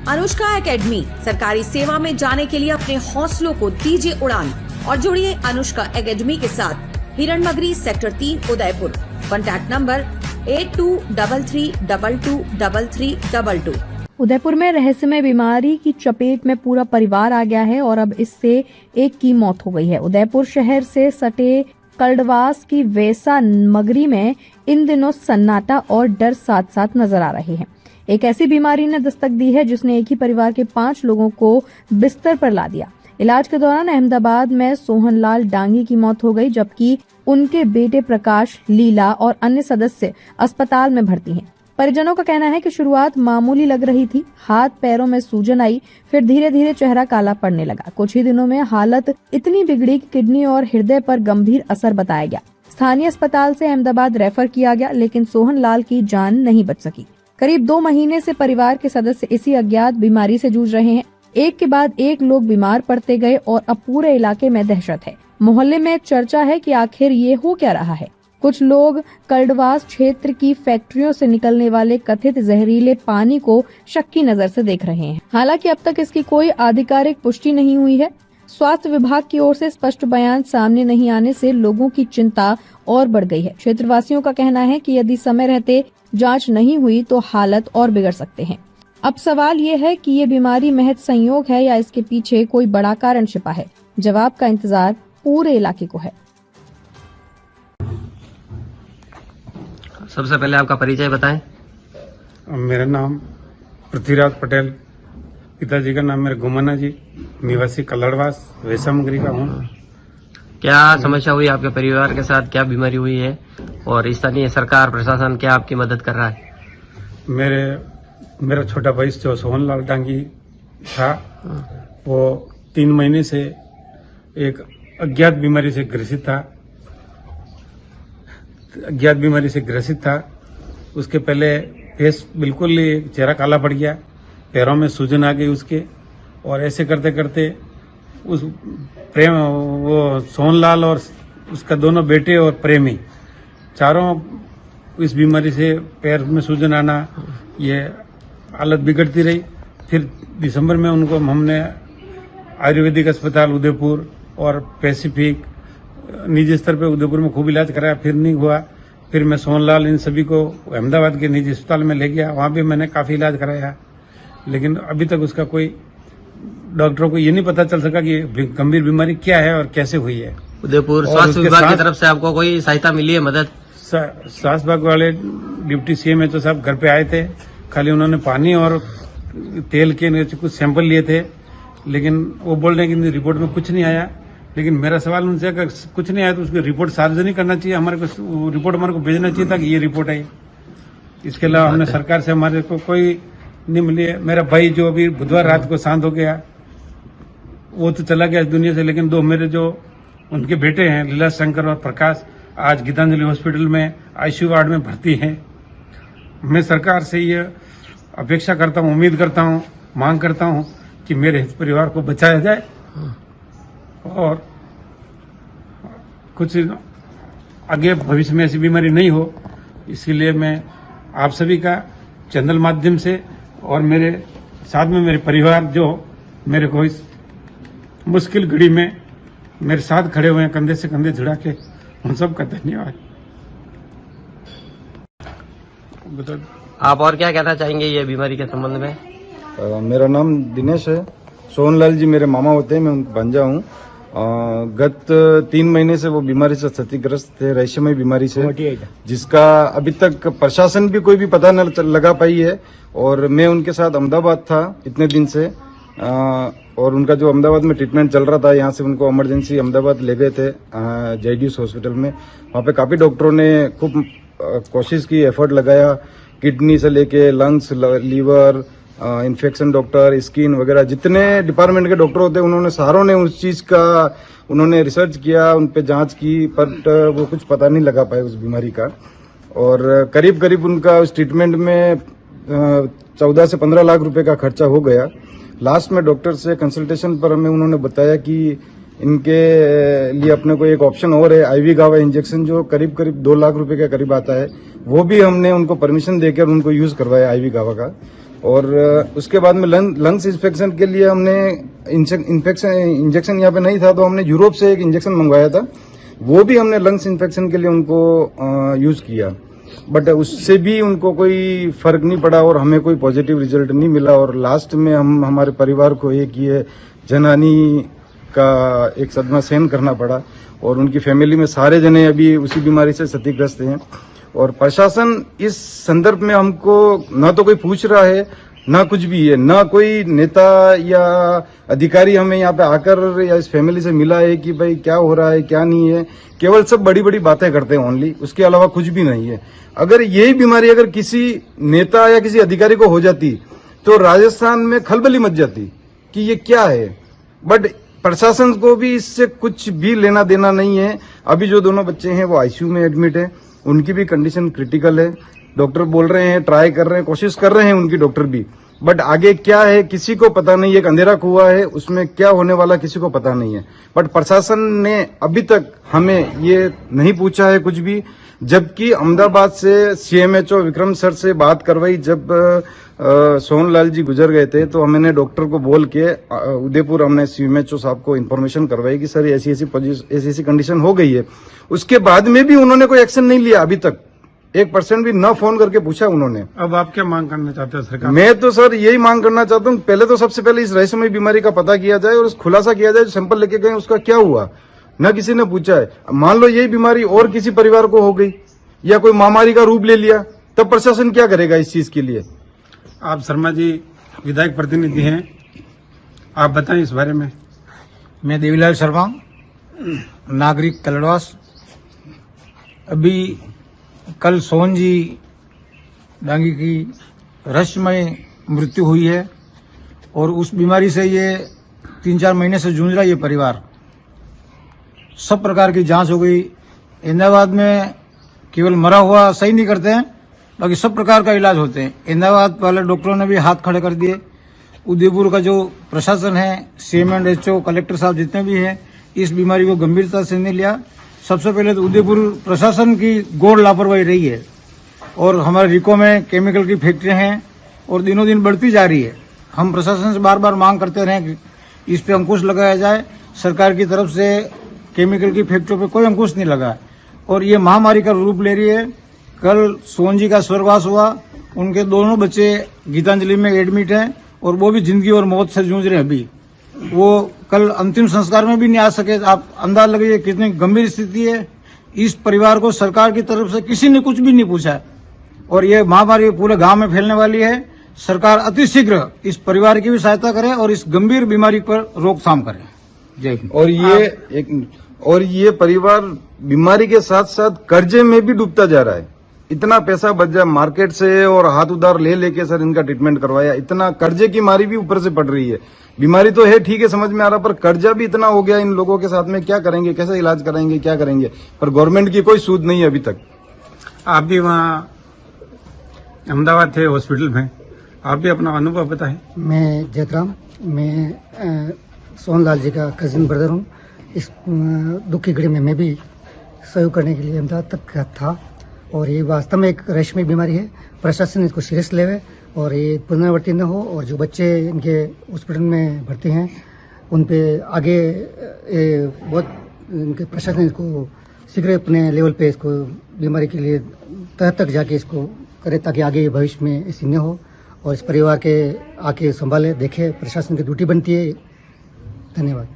Anushka academy, सरकारी सेवा में जाने के लिए अपने हौसलों को दीजिए उड़ान और जुड़िए अनुष्का एकेडमी के साथ। Hiranmagri sector 3 Udaipur. Contact number 8233223322। Udaipur में रहस्यमय बीमारी की चपेट में पूरा परिवार आ गया है और अब इससे एक की मौत हो गई है। उदयपुर शहर से सटे कल्डवास की वेसा मगरी में इन दिनों सन्नाटा और डर साथ साथ नजर आ रहे हैं। एक ऐसी बीमारी ने दस्तक दी है जिसने एक ही परिवार के 5 लोगों को बिस्तर पर ला दिया। इलाज के दौरान अहमदाबाद में सोहनलाल डांगी की मौत हो गई, जबकि उनके बेटे प्रकाश, लीला और अन्य सदस्य अस्पताल में भर्ती हैं। परिजनों का कहना है कि शुरुआत मामूली लग रही थी, हाथ पैरों में सूजन आई, फिर धीरे धीरे चेहरा काला पड़ने लगा। कुछ ही दिनों में हालत इतनी बिगड़ी कि किडनी और हृदय पर गंभीर असर बताया गया। स्थानीय अस्पताल से अहमदाबाद रेफर किया गया, लेकिन सोहनलाल की जान नहीं बच सकी। करीब 2 महीने से परिवार के सदस्य इसी अज्ञात बीमारी से जूझ रहे हैं। एक के बाद एक लोग बीमार पड़ते गए और अब पूरे इलाके में दहशत है। मोहल्ले में चर्चा है कि आखिर ये हो क्या रहा है। कुछ लोग कल्डवास क्षेत्र की फैक्ट्रियों से निकलने वाले कथित जहरीले पानी को शक की नजर से देख रहे हैं। हालांकि अब तक इसकी कोई आधिकारिक पुष्टि नहीं हुई है। स्वास्थ्य विभाग की ओर से स्पष्ट बयान सामने नहीं आने से लोगों की चिंता और बढ़ गई है। क्षेत्रवासियों का कहना है कि यदि समय रहते जांच नहीं हुई तो हालत और बिगड़ सकते हैं। अब सवाल ये है कि ये बीमारी महज संयोग है या इसके पीछे कोई बड़ा कारण छिपा है। जवाब का इंतजार पूरे इलाके को है। सबसे पहले आपका परिचय बताएं। मेरा नाम पृथ्वीराज पटेल, पिताजी का नाम मेरे गुमना जी, निवासी कल्लड़वास वेसामगरी का हूँ। क्या समस्या हुई आपके परिवार के साथ, क्या बीमारी हुई है और स्थानीय सरकार प्रशासन क्या आपकी मदद कर रहा है? मेरा छोटा भाई जो सोहनलाल डांगी था, वो 3 महीने से एक अज्ञात बीमारी से ग्रसित था। उसके पहले फेस बिल्कुल ही चेहरा काला पड़ गया, पैरों में सूजन आ गई उसके, और ऐसे करते करते वो सोहनलाल और उसका दोनों बेटे और प्रेमी चारों इस बीमारी से पैर में सूजन आना, ये हालत बिगड़ती रही। फिर दिसंबर में उनको हमने आयुर्वेदिक अस्पताल उदयपुर और पैसिफिक निजी स्तर पे उदयपुर में खूब इलाज कराया, फिर नहीं हुआ। फिर मैं सोहनलाल इन सभी को अहमदाबाद के निजी अस्पताल में ले गया, वहाँ भी मैंने काफ़ी इलाज कराया, लेकिन अभी तक उसका कोई डॉक्टरों को ये नहीं पता चल सका कि गंभीर बीमारी क्या है और कैसे हुई है। उदयपुर स्वास्थ्य विभाग की तरफ से आपको कोई सहायता मिली है, मदद? स्वास्थ्य विभाग वाले डिप्टी CM साहब घर पे आए थे, खाली उन्होंने पानी और तेल के कुछ सैंपल लिए थे, लेकिन वो बोल रहे हैं कि रिपोर्ट में कुछ नहीं आया। लेकिन मेरा सवाल उनसे अगर कुछ नहीं आया तो उसकी रिपोर्ट सार्वजनिक करना चाहिए, हमारे को रिपोर्ट हमारे को भेजना चाहिए था कि ये रिपोर्ट आई। इसके अलावा हमने सरकार से हमारे को कोई नहीं मिली है। मेरा भाई जो अभी बुधवार रात को शांत हो गया, वो तो चला गया इस दुनिया से, लेकिन 2 मेरे जो उनके बेटे हैं लीला शंकर और प्रकाश, आज गीतांजलि हॉस्पिटल में ICU वार्ड में भर्ती हैं। मैं सरकार से ये अपेक्षा करता हूँ, उम्मीद करता हूँ, मांग करता हूँ कि मेरे इस परिवार को बचाया जाए और कुछ आगे भविष्य में ऐसी बीमारी नहीं हो। इसीलिए मैं आप सभी का चैनल माध्यम से और मेरे साथ में मेरे परिवार जो मेरे को इस मुश्किल घड़ी में मेरे साथ खड़े हुए हैं, कंधे से कंधे जुड़ा के, उन सबका धन्यवाद। आप और क्या कहना चाहेंगे ये बीमारी के संबंध में? मेरा नाम दिनेश है। सोहनलाल जी मेरे मामा होते हैं, मैं उनका भांजा हूँ। गत 3 महीने से वो बीमारी से क्षतिग्रस्त थे, रहस्यमय बीमारी से, जिसका अभी तक प्रशासन भी कोई भी पता न लगा पाई है। और मैं उनके साथ अहमदाबाद था इतने दिन से, और उनका जो अहमदाबाद में ट्रीटमेंट चल रहा था, यहाँ से उनको इमरजेंसी अहमदाबाद ले गए थे JDS हॉस्पिटल में। वहाँ पे काफी डॉक्टरों ने खूब कोशिश की, एफर्ट लगाया, किडनी से लेके lungs, liver, infection doctor, skin वगैरह जितने डिपार्टमेंट के डॉक्टर होते हैं, उन्होंने सारों ने उस चीज का उन्होंने रिसर्च किया, उन पे जांच की, बट वो कुछ पता नहीं लगा पाए उस बीमारी का। और करीब करीब उनका उस ट्रीटमेंट में 14 से 15 लाख रुपए का खर्चा हो गया। लास्ट में डॉक्टर से कंसल्टेशन पर हमें उन्होंने बताया कि इनके लिए अपने को एक ऑप्शन और है, IV गावा इंजेक्शन, जो करीब करीब 2 लाख रुपए के करीब आता है। वो भी हमने उनको परमिशन देकर उनको यूज करवाया IV गावा का। और उसके बाद में लंग्स इंफेक्शन के लिए हमने इंजेक्शन यहाँ पे नहीं था, तो हमने यूरोप से एक इंजेक्शन मंगवाया था, वो भी हमने लंग्स इंफेक्शन के लिए उनको यूज किया, बट उससे भी उनको कोई फर्क नहीं पड़ा और हमें कोई पॉजिटिव रिजल्ट नहीं मिला। और लास्ट में हमारे परिवार को एक ये जनहानि का एक सदमा सहन करना पड़ा और उनकी फैमिली में सारे जने अभी उसी बीमारी से क्षतिग्रस्त हैं। और प्रशासन इस संदर्भ में हमको ना तो कोई पूछ रहा है, ना कुछ भी है, ना कोई नेता या अधिकारी हमें यहाँ पे आकर या इस फैमिली से मिला है कि भाई क्या हो रहा है क्या नहीं है। केवल सब बड़ी बड़ी बातें करते हैं ओनली, उसके अलावा कुछ भी नहीं है। अगर यही बीमारी अगर किसी नेता या किसी अधिकारी को हो जाती तो राजस्थान में खलबली मच जाती कि ये क्या है, बट प्रशासन को भी इससे कुछ भी लेना देना नहीं है। अभी जो दोनों बच्चे हैं वो आईसीयू में एडमिट है, उनकी भी कंडीशन क्रिटिकल है। डॉक्टर बोल रहे हैं, ट्राई कर रहे हैं, कोशिश कर रहे हैं उनकी डॉक्टर भी, बट आगे क्या है किसी को पता नहीं। एक अंधेरा कुआं है, उसमें क्या होने वाला किसी को पता नहीं है। बट प्रशासन ने अभी तक हमें ये नहीं पूछा है कुछ भी, जबकि अहमदाबाद से सीएमएचओ विक्रम सर से बात करवाई। जब सोनलाल जी गुजर गए थे तो हमने डॉक्टर को बोल के उदयपुर हमने सीएमएचओ साहब को इन्फॉर्मेशन करवाई कि सर ऐसी कंडीशन हो गई है। उसके बाद में भी उन्होंने कोई एक्शन नहीं लिया अभी तक, 1% भी ना फोन करके पूछा उन्होंने। अब आप क्या मांग करना चाहते हैं सरकार? मैं तो सर यही मांग करना चाहता हूँ, पहले तो सबसे पहले इस रहस्यमय बीमारी का पता किया जाए और खुलासा किया जाए। जो सैंपल लेके गए उसका क्या हुआ, न किसी ने पूछा है। मान लो यही बीमारी और किसी परिवार को हो गई या कोई महामारी का रूप ले लिया, तब प्रशासन क्या करेगा इस चीज के लिए? आप शर्मा जी विधायक प्रतिनिधि हैं, आप बताएं इस बारे में। मैं देवीलाल शर्मा, नागरिक कलड़वास। अभी कल सोहन जी डांगी की रहस्यमय मृत्यु हुई है और उस बीमारी से ये 3-4 महीने से जूझ रहा है ये परिवार। सब प्रकार की जांच हो गई। अहमदाबाद में केवल मरा हुआ सही नहीं करते हैं, बाकी सब प्रकार का इलाज होते हैं। अहमदाबाद वाले डॉक्टरों ने भी हाथ खड़े कर दिए। उदयपुर का जो प्रशासन है, CM&HO, कलेक्टर साहब जितने भी हैं, इस बीमारी को गंभीरता से नहीं लिया। सबसे पहले तो उदयपुर प्रशासन की घोर लापरवाही रही है और हमारे रिको में केमिकल की फैक्ट्रियां हैं और दिनों दिन बढ़ती जा रही है। हम प्रशासन से बार बार मांग करते रहे कि इस पे अंकुश लगाया जाए। सरकार की तरफ से केमिकल की फैक्ट्रियों पे कोई अंकुश नहीं लगा और ये महामारी का रूप ले रही है। कल सोहन जी का स्वर्गवास हुआ, उनके दोनों बच्चे गीतांजलि में एडमिट हैं और वो भी जिंदगी और मौत से जूझ रहे हैं। अभी वो कल अंतिम संस्कार में भी नहीं आ सके। आप अंदाज लगाइए कितनी गंभीर स्थिति है। इस परिवार को सरकार की तरफ से किसी ने कुछ भी नहीं पूछा और ये महामारी पूरे गांव में फैलने वाली है। सरकार अतिशीघ्र इस परिवार की भी सहायता करे और इस गंभीर बीमारी पर रोकथाम करे। जय हिंद। और ये परिवार बीमारी के साथ साथ कर्जे में भी डूबता जा रहा है। इतना पैसा बच जाए मार्केट से और हाथ उधार ले लेके सर इनका ट्रीटमेंट करवाया, इतना कर्जे की मारी भी ऊपर से पड़ रही है। बीमारी तो है ठीक है, समझ में आ रहा, पर कर्जा भी इतना हो गया इन लोगों के साथ में। क्या करेंगे, कैसे इलाज कराएंगे, क्या करेंगे? पर गवर्नमेंट की कोई सूद नहीं है अभी तक। आप भी वहाँ अहमदाबाद थे हॉस्पिटल में, आप भी अपना अनुभव बताएं। मैं जयराम, मैं सोनलाल जी का कजिन ब्रदर हूँ। इस दुख की घड़ी में मैं भी सहयोग करने के लिए अहमदाबाद तक था और ये वास्तव में एक रहस्यमय बीमारी है। प्रशासन इसको सीरियस लेवे और ये पुनरावृत्ति न हो और जो बच्चे इनके हॉस्पिटल में भर्ती हैं उन पे आगे बहुत इनके प्रशासन इसको शीघ्र अपने लेवल पे इसको बीमारी के लिए तह तक जाके इसको करे ताकि आगे भविष्य में ऐसी न हो और इस परिवार के आके संभाले, देखे। प्रशासन की ड्यूटी बनती है। धन्यवाद।